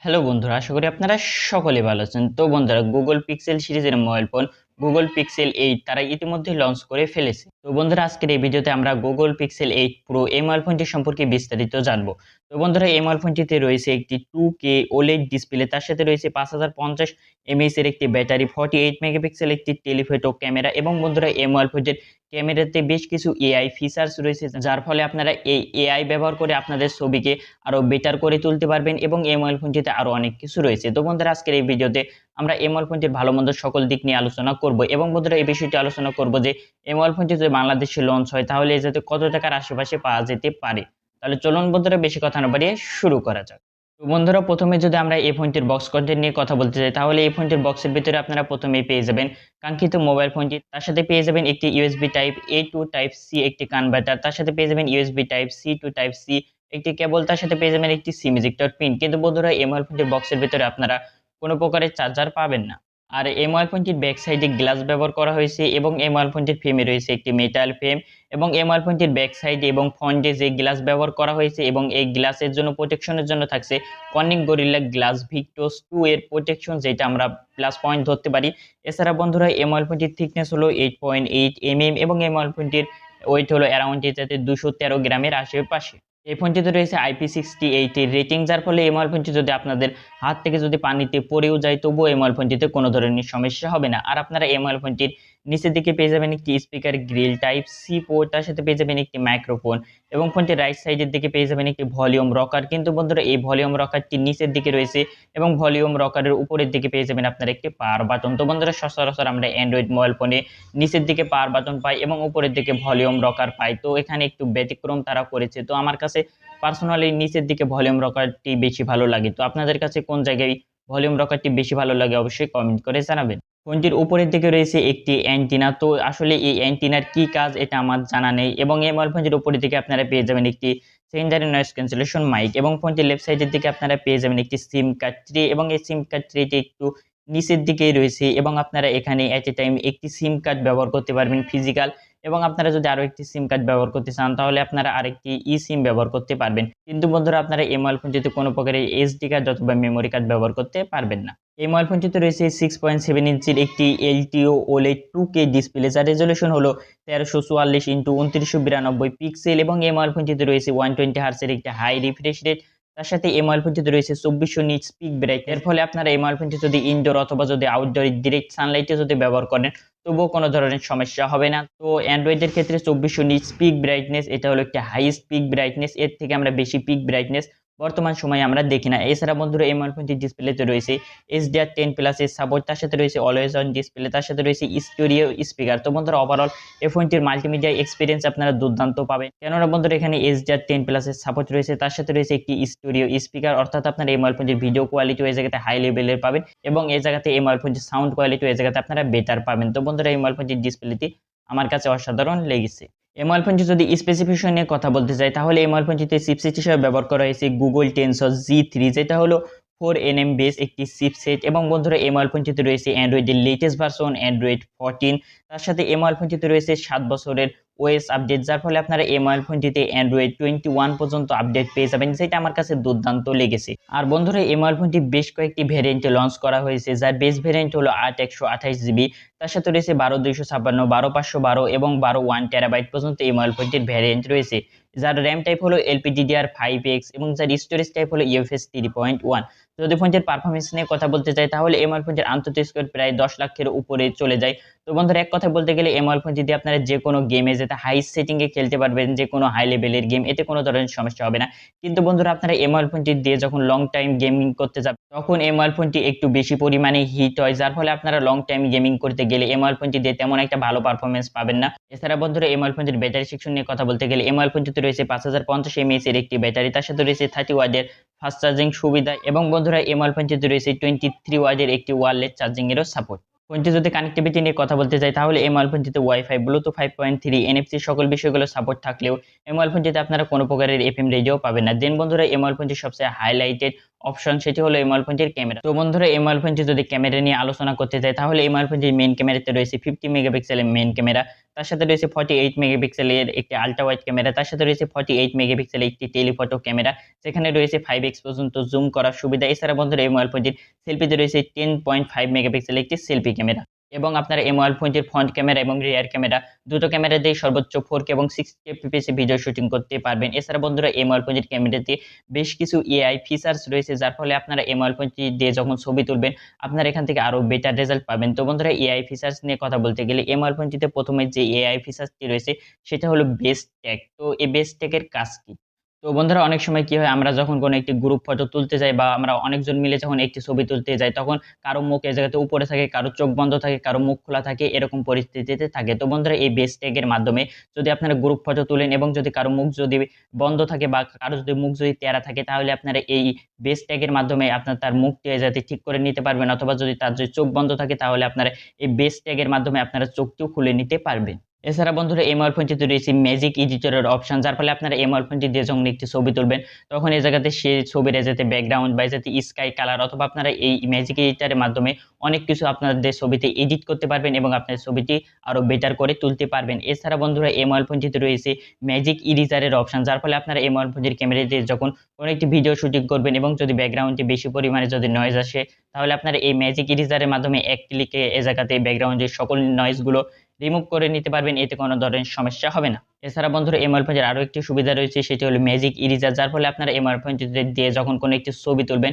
Hello বন্ধুরা, আশা করি আপনারা সকলে ভালো আছেন। তো বন্ধুরা, গুগল পিক্সেল সিরিজের মোবাইল ফোন গুগল পিক্সেল 8 তারা ইতিমধ্যে লঞ্চ করে ফেলেছে। তো বন্ধুরা, আজকের এই ভিডিওতে আমরা গুগল পিক্সেল 8 প্রো এই মোবাইল ফোনটি সম্পর্কে বিস্তারিত জানবো। তো বন্ধুরা, এই মোবাইল ফোনটিতে রয়েছে একটি 2K OLED ডিসপ্লে, তার সাথে রয়েছে 5050 mAh এর একটি ব্যাটারি, 48 মেগাপিক্সেল একটি টেলিফোটো ক্যামেরা এবং বন্ধুরা, এই মোবাইল ফোনটির ক্যামেরাতে বেশ কিছু এআই ফিচার্স রয়েছে, যার ফলে আপনারা এই এআই ব্যবহার করে আপনাদের ছবিকে আরো বেটার করে তুলতে পারবেন এবং এই মোবাইল ফোনটিতে আরো অনেক কিছু রয়েছে। তো বন্ধুরা, আজকের এই ভিডিওতে আমরা এই মোবাইল ফোনটির ভালো মন্দ সকল দিক নিয়ে আলোচনা করব এবং বন্ধুরা, এই বিষয়টি আলোচনা করব যে এই মোবাইল ফোনটি যদি বাংলাদেশে লঞ্চ হয় তাহলে যাতে কত টাকার আশেপাশে পাওয়া যেতে পারে। তাহলে চলুন বন্ধুরা, বেশি কথা না বাড়িয়ে শুরু করা যাক। তো বন্ধুরা, প্রথমে যদি আমরা এই ফোনটির বক্স কন্টেন্ট নিয়ে কথা বলতে চাই তাহলে এই ফোনটির বক্সের ভিতরে আপনারা প্রথমেই পেয়ে যাবেন কাঙ্ক্ষিত মোবাইল ফোনটি, তার সাথে পেয়ে যাবেন একটি USB type A to type C একটি কনভার্টার, তার সাথে পেয়ে যাবেন USB type C to type C একটি কেবল, তার সাথে পেয়ে যাবেন একটি সিম ইজেক্টর পিন। কিন্তু বন্ধুরা, এই মোবাইল ফোনটির বক্সের ভিতরে আপনারা কোনো প্রকারের চার্জার পাবেন না। আর এই মোবাইল ফোনটির ব্যাক সাইডে গ্লাস ব্যবহার করা হয়েছে এবং এই মোবাইল ফোনটির ফ্রেমে রয়েছে একটি মেটাল ফ্রেম এবং এই মোবাইল ফোনটির ব্যাক সাইডে এবং ফ্রন্টে যে গ্লাস ব্যবহার করা হয়েছে এবং এই গ্লাসের জন্য প্রোটেকশনের জন্য থাকছে কর্নিং গরিল্লা গ্লাস ভিক্টোস 2 এর প্রোটেকশন, যেটা আমরা প্লাস পয়েন্ট ধরতে পারি। এছাড়া বন্ধুরা, এই মোবাইল ফোনটির থিকনেস হলো 8.8 এবং এই মোবাইল ফোনটির ওয়েট হলো অ্যারাউন্ড 213 গ্রামের আশেপাশে। এই ফোনটিতে রয়েছে IP68 এর রেটিং, যার ফলে এই মোবাইল ফোনটি যদি আপনাদের হাত থেকে যদি পানিতে পড়েও যায় তবুও এই মোবাইল ফোনটিতে কোনো ধরনের সমস্যা হবে না। আর আপনারা এই মোবাইল ফোনটির নিচের দিকে পেয়ে যাবেন একটি speaker grill type C port, তার সাথে পেয়ে যাবেন একটি মাইক্রোফোন এবং ফোনটির রাইট সাইডের দিকে পেয়ে যাবেন একটি ভলিউম রকার। কিন্তু বন্ধুরা, এই ভলিউম রকারটি নিচের দিকে রয়েছে এবং ভলিউম রকারের উপরের দিকে পেয়ে যাবেন আপনারা একটি পাওয়ার বাটন। তো বন্ধুরা, সচরাচর আমরা অ্যান্ড্রয়েড মোবাইল ফোনে নিচের দিকে পাওয়ার বাটন পাই এবং উপরের দিকে ভলিউম রকার পাই। তো এখানে একটু ব্যতিক্রম তারা করেছে। তো আমার কাছে পার্সোনালি নিচের দিকে ভলিউম রকারটি বেশি ভালো লাগে। তো আপনাদের কাছে কোন জায়গায় ভলিউম রকারটি বেশি ভালো লাগে অবশ্যই কমেন্ট করে জানাবেন। ফোনটির উপরের দিকে রয়েছে একটি অ্যান্টিনা। তো আসলে এই অ্যান্টিনার কি কাজ এটা আমার জানা নেই এবং এই মোবাইল ফোনটির উপরের দিকে আপনারা পেয়ে যাবেন একটি সেকেন্ডারি নয়েজ ক্যান্সেলেশন মাইক এবং ফোনটির লেফট সাইডের দিকে আপনারা পেয়ে যাবেন একটি সিম কার্ড ট্রে এবং এই সিম কার্ড ট্রেটি একটু নিচের দিকেই রয়েছে এবং আপনারা এখানে এট এ টাইম একটি সিম কার্ড ব্যবহার করতে পারবেন ফিজিক্যাল, এবং আপনারা যদি আরো একটি সিম কার্ড ব্যবহার করতে চান তাহলে আপনারা আরেকটি ই সিম ব্যবহার করতে পারবেন। কিন্তু বন্ধুরা, আপনারা এই মোবাইল ফোনটিতে কোনো প্রকারের এসডি কার্ড অথবা মেমোরি কার্ড ব্যবহার করতে পারবেন না। এই মোবাইল ফোনটিতে রয়েছে 6.7 ইঞ্চির একটি এলটিও ওলেড 2K ডিসপ্লে, যার রেজলিউশন হলো 1344 × 2992 পিক্সেল এবং এই মোবাইল ফোনটিতে রয়েছে 120 হার্টজের একটি হাই রিফ্রেশ রেট। তার সাথে এই মোবাইল ফোনটিতে রয়েছে 2400 নিটস পিক ব্রাইটনেস। এর ফলে আপনারা এই মোবাইল ফোনটি যদি ইনডোর অথবা যদি আউটডোর ডিরেক্ট সানলাইটে যদি ব্যবহার করেন তবুও কোনো ধরনের সমস্যা হবে না। তো অ্যান্ড্রয়েডের ক্ষেত্রে 2400 নিটস পিক ব্রাইটনেস এটা হলো একটা হাইয়েস্ট পিক ব্রাইটনেস, এর থেকে আমরা বেশি পিক ব্রাইটনেস বর্তমান সময়ে আমরা দেখি না। এছাড়া বন্ধুরা, এই মোবাইল ফোনটির ডিসপ্লেতে রয়েছে HDR10+ এর সাপোর্ট, তার সাথে রয়েছে অলওয়েজ অন ডিসপ্লে, তার সাথে রয়েছে স্টেরিও স্পিকার। তো বন্ধুরা, ওভারঅল এই ফোনটির মাল্টিমিডিয়া এক্সপিরিয়েন্স আপনারা দুর্দান্ত পাবেন, কেননা বন্ধুরা এখানে HDR10+ এর সাপোর্ট রয়েছে, তার সাথে রয়েছে একটি স্টেরিও স্পিকার, অর্থাৎ আপনারা এই মোবাইল ফোনটির ভিডিও কোয়ালিটি ওই জায়গাতে হাই লেভেলের পাবেন এবং এই জায়গাতে এই মোবাইল ফোনটির সাউন্ড কোয়ালিটি ওই জায়গাতে আপনারা বেটার পাবেন। তো বন্ধুরা, এই মোবাইল ফোনটির ডিসপ্লেটি আমার কাছে অসাধারণ লেগেছে। এই মোবাইল ফোনটি যদি স্পেসিফিকেশন নিয়ে কথা বলতে চাই তাহলে এই মোবাইল ফোনটিতে চিপসেট হিসেবে ব্যবহার করা হয়েছে গুগল টেনসর G3, যেটা হলো 4nm বেস একটি চিপসেট এবং বন্ধুরা, এই মোবাইল ফোনটিতে রয়েছে অ্যান্ড্রয়েডের লেটেস্ট ভার্সন অ্যান্ড্রয়েড 14, তার সাথে এই মোবাইল ফোনটিতে রয়েছে 7 বছরের ওএস আপডেট, যার ফলে আপনারা এই মোবাইল ফোনটিতে অ্যান্ড্রয়েড 21 পর্যন্ত আপডেট পেয়ে যাবেন, যেটা আমার কাছে দুর্দান্ত লেগেছে। আর বন্ধুরা, এই মোবাইল ফোনটি বেশ কয়েকটি ভ্যারিয়েন্টে লঞ্চ করা হয়েছে, যার বেস ভ্যারিয়েন্ট হলো 8 128 GB, তার সাথে রয়েছে 12 256, 12 512 এবং 12 1 TB পর্যন্ত এই মোবাইল ফোনটির ভ্যারিয়েন্ট রয়েছে, যার র্যাম টাইপ হলো LPDDR5X এবং যার স্টোরেজ টাইপ হলো UFS 3.1। যদি ফোনটির পারফরমেন্স নিয়ে কথা বলতে চাই তাহলে এই মোবাইল ফোনটির আন্তর্জাতিক স্কোর প্রায় 10 লাখের উপরে চলে যায়। তো বন্ধুরা, এক কথা বলতে গেলে এই মোবাইল ফোনটি দিয়ে আপনারা যে কোনো গেমে যেটা হাই সেটিং এ খেলতে পারবেন, যে কোনো হাই লেভেলের গেম, এতে কোনো ধরনের সমস্যা হবে না। কিন্তু বন্ধুরা, আপনারা এই মোবাইল ফোনটি দিয়ে যখন লং টাইম গেমিং করতে যাবেন তখন এই মোবাইল ফোনটি একটু বেশি পরিমাণে হিট হয়, যার ফলে আপনারা লং টাইম গেমিং করতে গেলে এই মোবাইল ফোনটি দিয়ে তেমন একটা ভালো পারফরমেন্স পাবেন না। এছাড়া বন্ধুরা, এই মোবাইল ফোনটির ব্যাটারি সেকশন নিয়ে কথা বলতে গেলে এই মোবাইল ফোনটিতে রয়েছে 5050 mAh এর একটি ব্যাটারি, তার সাথে রয়েছে 30 ওয়াটের ফাস্ট চার্জিং সুবিধা এবং বন্ধুরা, এই মোবাইল ফোনটিতে রয়েছে 23 ওয়াটের একটি ওয়্যারলেস চার্জিং এরও সাপোর্ট। ফোনটি যদি কানেক্টিভিটি নিয়ে কথা বলতে চাই তাহলে এই মোবাইল ফোনটিতে ওয়াইফাই, ব্লুটুথ 5.3, NFC সকল বিষয়গুলো সাপোর্ট থাকলেও এই মোবাইল ফোনটিতে আপনারা কোনো প্রকারের FM রেডিও পাবেন না। দেন বন্ধুরা, এই মোবাইল ফোনটির সবচেয়ে হাইলাইটেড অপশন, সেটি হলো এই মোবাইল ফোনটির ক্যামেরা। তো বন্ধুরা এই মোবাইল ফোনটি যদি ক্যামেরা নিয়ে আলোচনা করতে যাই, তাহলে এই মোবাইল ফোনটির মেইন ক্যামেরাতে রয়েছে 50 মেগাপিক্সেলের মেইন ক্যামেরা, তার সাথে রয়েছে 48 মেগাপিক্সেলের একটি আল্ট্রা ওয়াইড ক্যামেরা, তার সাথে রয়েছে 48 মেগাপিক্সেলের একটি টেলিফটো ক্যামেরা, সেখানে রয়েছে 5x পর্যন্ত জুম করার সুবিধা। এছাড়া বন্ধুরা এই মোবাইল ফোনটির সেলফিতে রয়েছে 10.5 মেগাপিক্সেলের একটি সেলফি ক্যামেরা, এবং আপনারা এই মোবাইল ফোনটির ফ্রন্ট ক্যামেরা এবং রিয়ার ক্যামেরা দুটো ক্যামেরা দিয়ে সর্বোচ্চ 4K এবং 60 fps ভিডিও শুটিং করতে পারবেন। এছাড়া বন্ধুরা এই মোবাইল ফোনটির ক্যামেরাতে বেশ কিছু এআই ফিচার্স রয়েছে, যার ফলে আপনারা এই মোবাইল ফোনটি দিয়ে যখন ছবি তুলবেন আপনারা এখান থেকে আরো বেটার রেজাল্ট পাবেন। তো বন্ধুরা এআই ফিচার্স নিয়ে কথা বলতে গেলে এই মোবাইল ফোনটিতে প্রথমে যে এআই ফিচার্সটি রয়েছে সেটা হলো বেস ট্যাগ। তো এই বেস ট্যাগের কাজ কি? তো বন্ধুরা অনেক সময় কি হয়, আমরা যখন কোনো একটি গ্রুপ ফটো তুলতে যাই বা আমরা অনেকজন মিলে যখন একটি ছবি তুলতে যাই, তখন কারো মুখ এই জায়গাতে উপরে থাকে, কারো চোখ বন্ধ থাকে, কারো মুখ খোলা থাকে, এরকম পরিস্থিতিতে থাকে। তো বন্ধুরা এই বেস ট্যাগের মাধ্যমে যদি আপনারা গ্রুপ ফটো তুলেন এবং যদি কারো মুখ যদি বন্ধ থাকে বা কারো যদি মুখ যদি তেরা থাকে, তাহলে আপনারা এই বেস ট্যাগের মাধ্যমে আপনার তার মুখটি যাতে ঠিক করে নিতে পারবেন, অথবা যদি তার যদি চোখ বন্ধ থাকে তাহলে আপনারা এই বেস ট্যাগের মাধ্যমে আপনারা চোখটিও খুলে নিতে পারবেন। এছাড়া বন্ধুরা এই মোবাইল ফোনটিতে রয়েছে ম্যাজিক এডিটরের অপশন, যার ফলে আপনারা এই মোবাইল ফোনটি দিয়ে যখন একটি ছবি তুলবেন তখন এই জায়গাতে সেই ছবির যাতে ব্যাকগ্রাউন্ড বা যাতে স্কাই কালার, অথবা আপনারা এই ম্যাজিক এডিটরের মাধ্যমে অনেক কিছু আপনাদের ছবিতে এডিট করতে পারবেন এবং আপনার ছবিটি আরো বেটার করে তুলতে পারবেন। এছাড়া বন্ধুরা এই মোবাইল ফোনটিতে রয়েছে ম্যাজিক ইরেজারের অপশন, যার ফলে আপনারা এই মোবাইল ফোনটির ক্যামেরা দিয়ে যখন কোনো একটি ভিডিও শুটিং করবেন এবং যদি ব্যাকগ্রাউন্ডে বেশি পরিমাণে যদি নয়েজ আসে, তাহলে আপনারা এই ম্যাজিক ইরেজারের মাধ্যমে এক ক্লিকে এই জায়গাতে ব্যাকগ্রাউন্ডের সকল নয়েজগুলো রিমুভ করে নিতে পারবেন, এতে কোনো ধরনের সমস্যা হবে না। এছাড়া বন্ধুরা এই মোবাইল ফোনের আরো একটি সুবিধা রয়েছে, সেটি হলো ম্যাজিক ইরেজার, যার ফলে আপনারা এই মোবাইল ফোনটি দিয়ে যখন কোনো একটি ছবি তুলবেন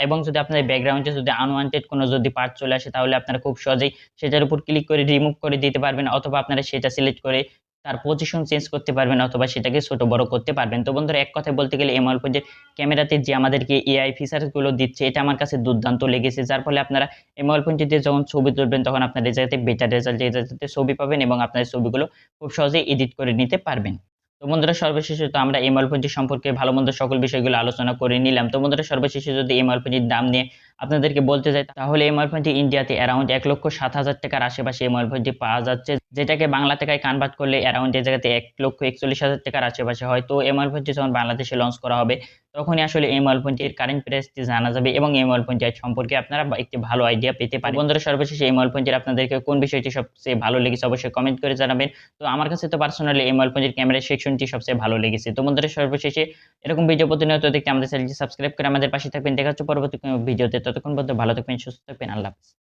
এবং যদি আপনাদের ব্যাকগ্রাউন্ডে যদি আনওয়ান্টেড কোনো যদি পার্ট চলে আসে, তাহলে আপনারা খুব সহজেই সেটার উপর ক্লিক করে রিমুভ করে দিতে পারবেন, অথবা আপনারা সেটা সিলেক্ট করে তার পজিশন চেঞ্জ করতে পারবেন, অথবা সেটাকে ছোট বড় করতে পারবেন। তো বন্ধুরা এক কথায় বলতে গেলে এই মোবাইল ফোনের ক্যামেরাতে যে আমাদেরকে এআই ফিচার্স গুলো দিচ্ছে, এটা আমার কাছে দুর্দান্ত লেগেছে, যার ফলে আপনারা এই মোবাইল ফোনটিতে যখন ছবি তুলবেন তখন আপনার রেজাল্টে বেটার রেজাল্ট রেজাল্টে ছবি পাবেন এবং আপনার ছবিগুলো খুব সহজেই এডিট করে নিতে পারবেন। তো বন্ধুরা সর্বশেষে তো আমরা এই মোবাইল ফোনটি সম্পর্কে ভালো মন্দ সকল বিষয়গুলো আলোচনা করে নিলাম। তো বন্ধুরা সর্বশেষে যদি এই মোবাইল ফোনটির দাম নিয়ে আপনাদেরকে বলতে যাই, তাহলে এই মোবাইল ফোনটি ইন্ডিয়াতে অ্যারাউন্ড 1,07,000 টাকার আশেপাশে এই মোবাইল ফোনটি পাওয়া যাচ্ছে, যেটাকে বাংলা টাকায় কনভার্ট করলে অ্যারাউন্ড এই জায়গাতে 1,41,000 টাকার আশেপাশে হয়। তো এই মোবাইল ফোনটি যখন বাংলাদেশে লঞ্চ করা হবে তখনই আসলে এই মোবাইল ফোনটির কারেন্ট প্রাইসটি জানা যাবে এবং এই মোবাইল ফোনটি সম্পর্কে আপনারা একটি ভালো আইডিয়া পেতে পারেন। বন্ধুরা সর্বশেষে এই মোবাইল ফোনটির আপনাদেরকে কোন বিষয়টি সবচেয়ে ভালো লেগেছে অবশ্যই কমেন্ট করে জানাবেন। তো আমার কাছে তো পার্সোনালি এই মোবাইল ফোনটির ক্যামেরা সেকশনটি সবচেয়ে ভালো লেগেছে। তো বন্ধুরা সর্বশেষে এরকম ভিডিও প্রতিনিয়ত দেখতে আমাদের চ্যানেলটি সাবস্ক্রাইব করে আমাদের পাশে থাকবেন। দেখা হচ্ছে পরবর্তী কোনো ভিডিওতে। ততক্ষণ পর্যন্ত ভালো থাকবেন, সুস্থ থাকবেন। আল্লাহ হাফেজ।